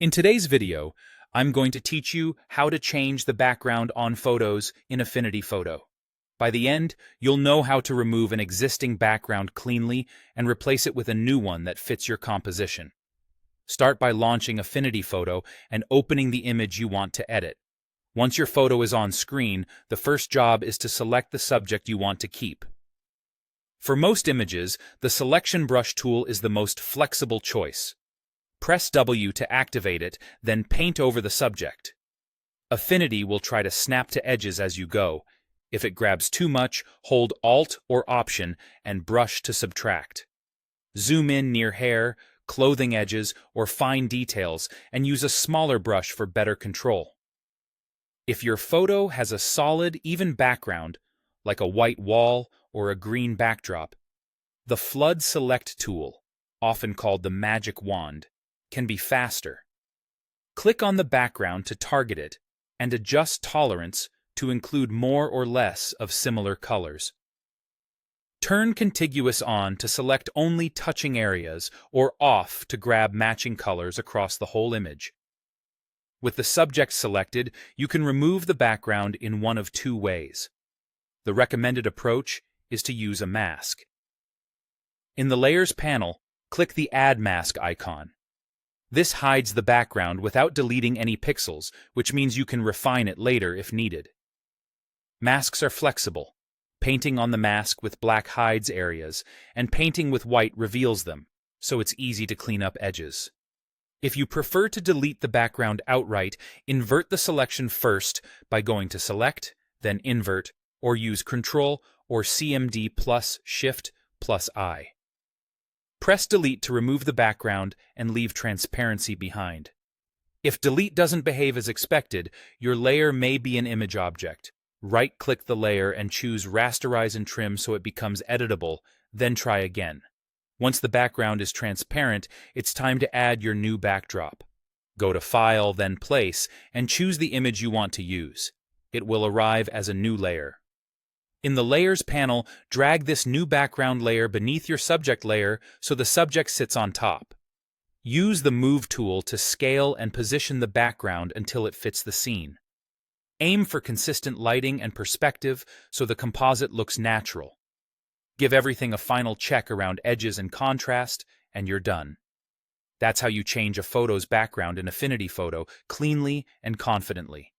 In today's video, I'm going to teach you how to change the background on photos in Affinity Photo. By the end, you'll know how to remove an existing background cleanly and replace it with a new one that fits your composition. Start by launching Affinity Photo and opening the image you want to edit. Once your photo is on screen, the first job is to select the subject you want to keep. For most images, the selection brush tool is the most flexible choice. Press W to activate it, then paint over the subject. Affinity will try to snap to edges as you go. If it grabs too much, hold Alt or Option and brush to subtract. Zoom in near hair, clothing edges, or fine details, and use a smaller brush for better control. If your photo has a solid, even background, like a white wall or a green backdrop, the Flood Select tool, often called the magic wand, can be faster. Click on the background to target it and adjust tolerance to include more or less of similar colors. Turn contiguous on to select only touching areas or off to grab matching colors across the whole image. With the subject selected, you can remove the background in one of two ways. The recommended approach is to use a mask. In the Layers panel, click the Add Mask icon. This hides the background without deleting any pixels, which means you can refine it later if needed. Masks are flexible. Painting on the mask with black hides areas, and painting with white reveals them, so it's easy to clean up edges. If you prefer to delete the background outright, invert the selection first by going to Select, then Invert, or use Ctrl or CMD plus Shift plus I. Press Delete to remove the background and leave transparency behind. If Delete doesn't behave as expected, your layer may be an image object. Right-click the layer and choose Rasterize and Trim so it becomes editable, then try again. Once the background is transparent, it's time to add your new backdrop. Go to File, then Place, and choose the image you want to use. It will arrive as a new layer. In the Layers panel, drag this new background layer beneath your subject layer so the subject sits on top. Use the Move tool to scale and position the background until it fits the scene. Aim for consistent lighting and perspective so the composite looks natural. Give everything a final check around edges and contrast, and you're done. That's how you change a photo's background in Affinity Photo cleanly and confidently.